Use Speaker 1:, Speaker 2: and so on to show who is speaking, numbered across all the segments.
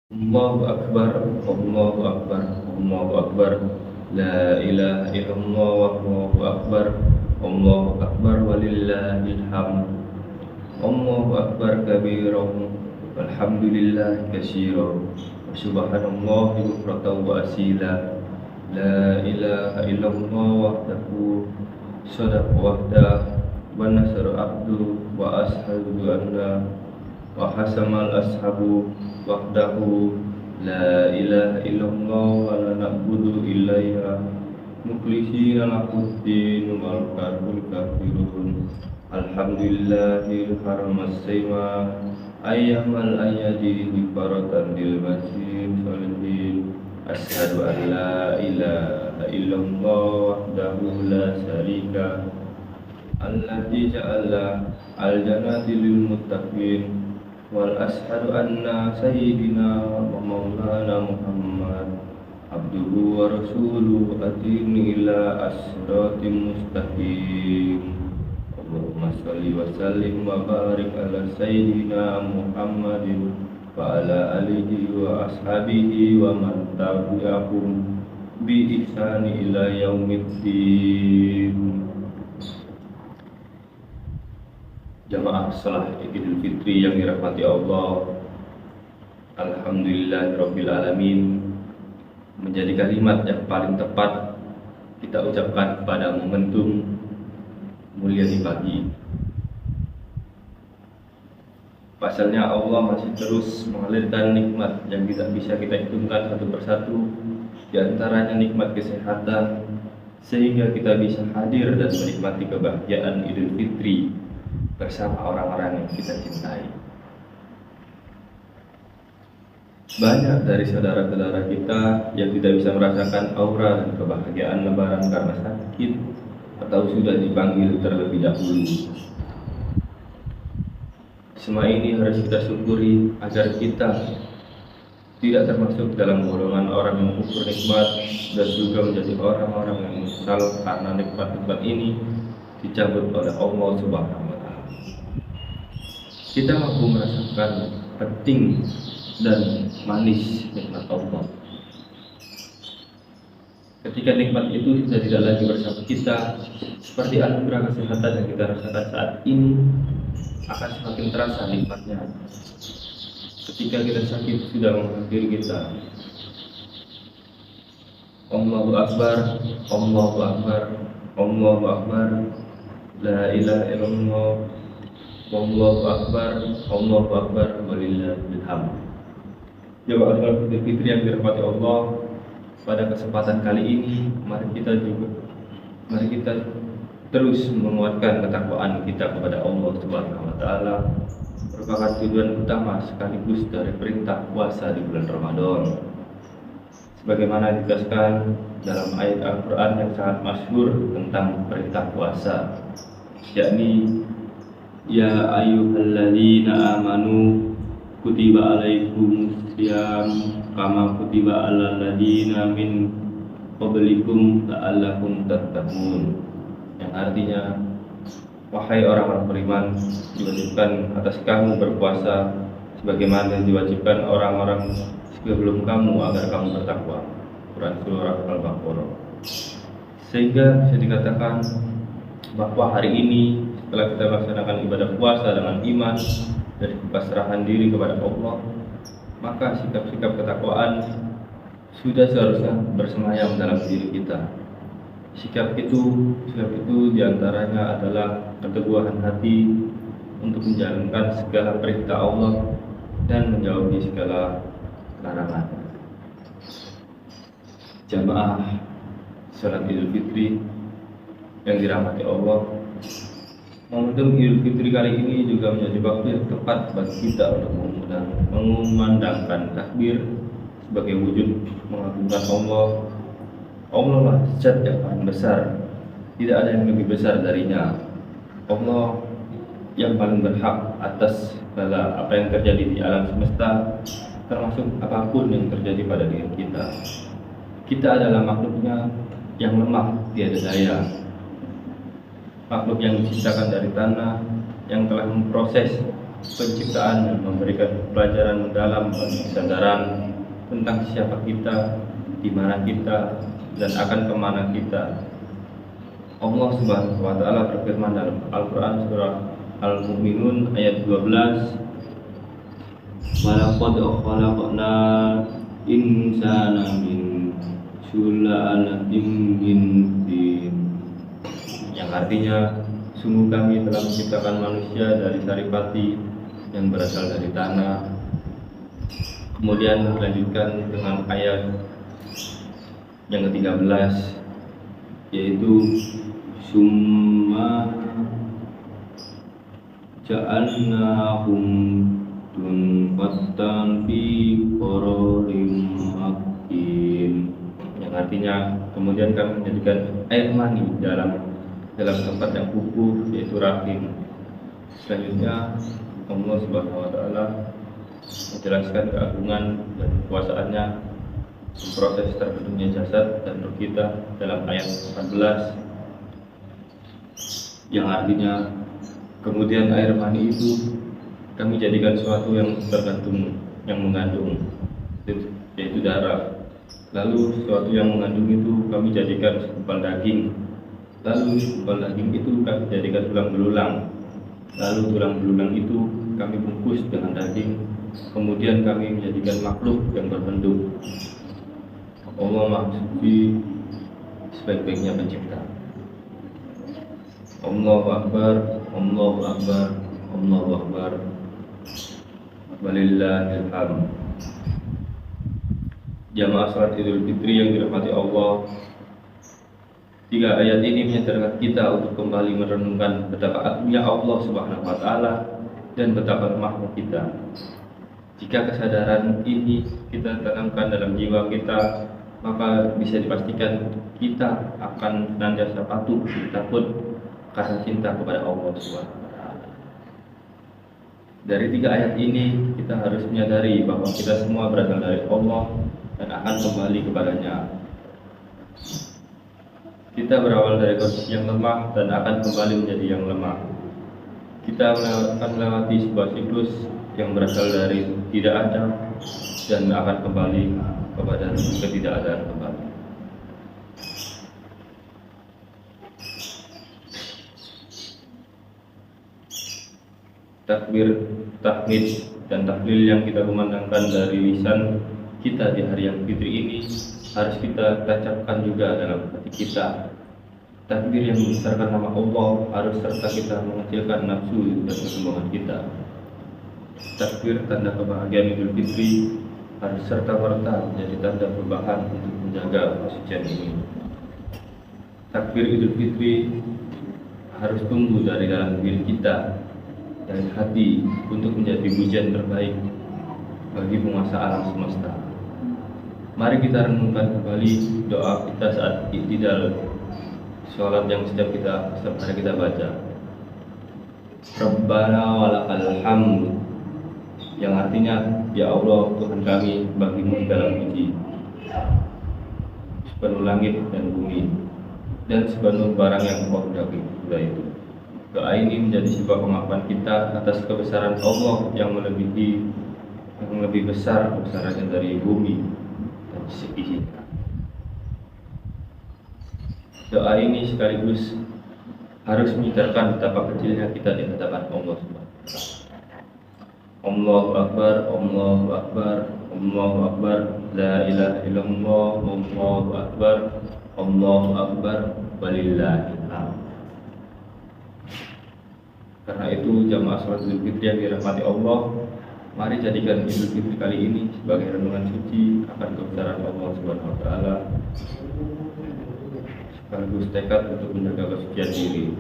Speaker 1: Allahu akbar, Allahu akbar, Allahu akbar. La ilaha illallah, Allahu akbar, Allahu akbar walillahil hamd. Allahu akbar kabiran, walhamdulillah katsiran. Wa subhanallahi bukratan wa asila. La ilaha illallah wahdahu shadaqa wahdah wa nasara abdu wa ashhadu anna wa hasamal ashabu wahdahu la ilaha illallah wa la na'budu ilaiha mukhlishina lahuddin wal kafirun alhamdulillahil haramas sayma ayyamal ayyadi faratan lil masih salihin asyhadu an la ilaha illallah wahdahu la syarika alladzi ja'ala al-jannati lil muttaqin wal ashhadu anna sayyidina wa maulana Muhammad abduhu wa rasuluhu atini ila as-siratim mustaqim. Allahumma shalli wa sallim wa barik ala sayyidina Muhammadin wa ala alihi wa ashabihi wa man tabi'ahum bi ihsani ila yaumiddin. Jamaah salat Idul Fitri yang dirahmati Allah, alhamdulillahirabbil alamin, menjadi kalimat yang paling tepat kita ucapkan pada momentum mulia di pagi. Pasalnya Allah masih terus mengalirkan nikmat yang tidak bisa kita hitungkan satu persatu, di antaranya nikmat kesehatan, sehingga kita bisa hadir dan menikmati kebahagiaan Idul Fitri bersama orang-orang yang kita cintai. Banyak dari saudara-saudara kita yang tidak bisa merasakan aura dan kebahagiaan Lebaran karena sakit atau sudah dipanggil terlebih dahulu. Semua ini harus kita syukuri agar kita tidak termasuk dalam golongan orang yang kufur nikmat dan juga menjadi orang-orang yang menyesal karena nikmat-nikmat ini dicabut oleh Allah Subhanahu wa Ta'ala. Kita mampu merasakan penting dan manis nikmat Allah. Ketika nikmat itu sudah tidak lagi bersama kita, seperti anugerah kesehatan yang kita rasakan saat ini, akan semakin terasa nikmatnya. Ketika kita sakit sudah menghampiri kita. Allahu akbar, Allahu akbar, Allahu akbar. La ilaha illallah, Allahu akbar, Allahu akbar walillahil hamd. Jemaah salat Idul Fitri yang dirahmati Allah, pada kesempatan kali ini mari kita terus menguatkan ketakwaan kita kepada Allah Subhanahu wa Ta'ala, merupakan tujuan utama sekaligus dari perintah puasa di bulan Ramadan. Sebagaimana dijelaskan dalam ayat Al-Quran yang sangat masyhur tentang perintah puasa, yakni ya ayyuhalladzina amanu kutiba alaikumusiyam kama kutiba alal ladzina min qablikum la'allakum tattaqun, yang artinya wahai orang-orang beriman, diwajibkan atas kamu berpuasa sebagaimana diwajibkan orang-orang sebelum kamu agar kamu bertakwa. Quran surah Al-Baqarah. Sehingga bisa dikatakan bahwa hari ini setelah kita melaksanakan ibadah puasa dengan iman dan pasrahan diri kepada Allah, maka sikap-sikap ketakwaan sudah seharusnya bersemayam dalam diri kita. Sikap itu diantaranya adalah keteguhan hati untuk menjalankan segala perintah Allah dan menjauhi segala larangan. Jamaah salat Idul Fitri yang dirahmati Allah, momentum Idul Fitri kali ini juga menjadi waktu yang tepat bagi kita untuk mengumandangkan takbir sebagai wujud mengagungkan Allah. Allah lah zat yang paling besar, tidak ada yang lebih besar darinya. Allah yang paling berhak atas segala apa yang terjadi di alam semesta, termasuk apapun yang terjadi pada diri kita. Kita adalah makhluknya yang lemah, tiada daya, makhluk yang diciptakan dari tanah, yang telah memproses penciptaan dan memberikan pelajaran mendalam bagi kesadaran tentang siapa kita, di mana kita, dan akan kemana kita. Allah Subhanahu wa Ta'ala berfirman dalam Al-Quran surah Al-Mu'minun ayat 12, "Walaqad khalaqnal insana min sulalatin min tin," yang artinya sungguh kami telah menciptakan manusia dari saripati yang berasal dari tanah. Kemudian dilanjutkan dengan ayat yang ke-13, yaitu summa ja'alnahum tunfatan fi qararin makin, yang artinya kemudian kami menjadikan air mani dalam tempat yang kukuh, yaitu rahim. Selanjutnya Allah Subhanahu wa Ta'ala menjelaskan keagungan dan kekuasaannya memproses terbentuknya jasad dan ruh kita dalam ayat 14, yang artinya kemudian air mani itu kami jadikan sesuatu yang mengandung, yaitu darah. Lalu sesuatu yang mengandung itu kami jadikan segumpal daging. Lalu segumpal daging itu kami jadikan tulang belulang. Lalu tulang belulang itu kami bungkus dengan daging. Kemudian kami menjadikan makhluk yang berbentuk. Allah Maha Suci, sebaik-baiknya pencipta. Allahu Akbar, Allahu Akbar, Allahu Akbar, walillahil hamd. Jamaah salat Idul Fitri yang dirahmati Allah, 3 ayat ini menyadarkan kita untuk kembali merenungkan betapa agungnya Allah Subhanahu wa Ta'ala dan betapa lemahnya kita. Jika kesadaran ini kita tanamkan dalam jiwa kita, maka bisa dipastikan kita akan senantiasa patuh dan takut karena cinta kepada Allah Subhanahu wa Ta'ala. Dari 3 ayat ini kita harus menyadari bahwa kita semua berasal dari Allah dan akan kembali kepadanya. Kita berawal dari kondisi yang lemah dan akan kembali menjadi yang lemah. Kita akan melewati sebuah siklus yang berasal dari tidak ada dan akan kembali kepada ketidakadaan kembali. Takbir, tahmid, dan tahlil yang kita kumandangkan dari lisan kita di hari yang fitri ini harus kita tancapkan juga dalam hati kita. Takbir yang membesarkan nama Allah harus serta kita mengecilkan nafsu dan kesombongan kita. Takbir tanda kebahagiaan Idul Fitri harus serta merta menjadi tanda perubahan untuk menjaga kesucian ini. Takbir Idul Fitri harus tumbuh dari dalam diri kita, dari hati, untuk menjadi pujian terbaik bagi penguasa alam semesta. Mari kita renungkan kembali doa kita saat i'tidal sholat yang setiap hari kita baca. Rabbana walakal hamd, yang artinya ya Allah Tuhan kami, bagimu segala puji sepenuh langit dan bumi dan sepenuh barang yang Engkau hendaki pula itu. Doa ini menjadi sebuah pengakuan kita atas kebesaran Allah yang lebih besar kebesarannya dari bumi dan seisinya. Doa ini sekaligus harus menyadarkan betapa kecilnya kita di hadapan Allah Subhanahu wa Ta'ala. Allahu Akbar, Allahu Akbar, Allahu Akbar, la ilaha illallah, Allahu Akbar, Allahu Akbar, walillahil hamd. Karena itu jamaah salat Idul Fitri yang dirahmati Allah, mari jadikan Idul Fitri kali ini sebagai renungan suci akan kebesaran Allah Subhanahu wa Ta'ala, sekaligus tekad untuk menjaga kesucian diri.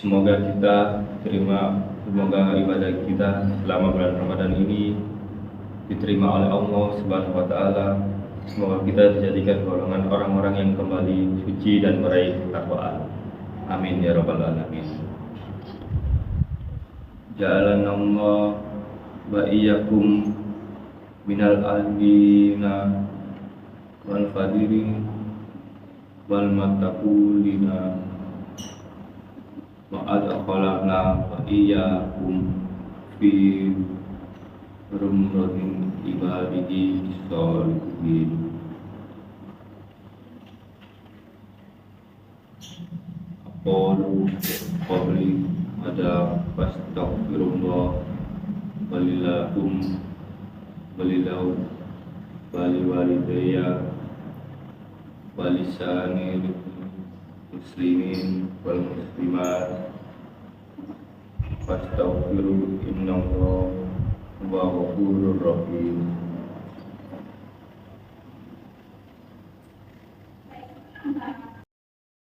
Speaker 1: Semoga ibadah kita selama bulan Ramadan ini diterima oleh Allah Subhanahu wa Ta'ala. Semoga kita dijadikan golongan orang-orang yang kembali suci dan meraih ketakwaan. Amin ya rabbal alamin. Ja'alanallah wa iyyakum minal aldina wal fadiri wal mataqulina wa adkhalna wa iyyakum fi rumratin ibadihi sholihin. Qalu qabli ada fastaghfirullah walilakum walilau waliwalidayya walisanil muslimin wal muslimat fastaghfiru innallaha huwa ghafurur rahim.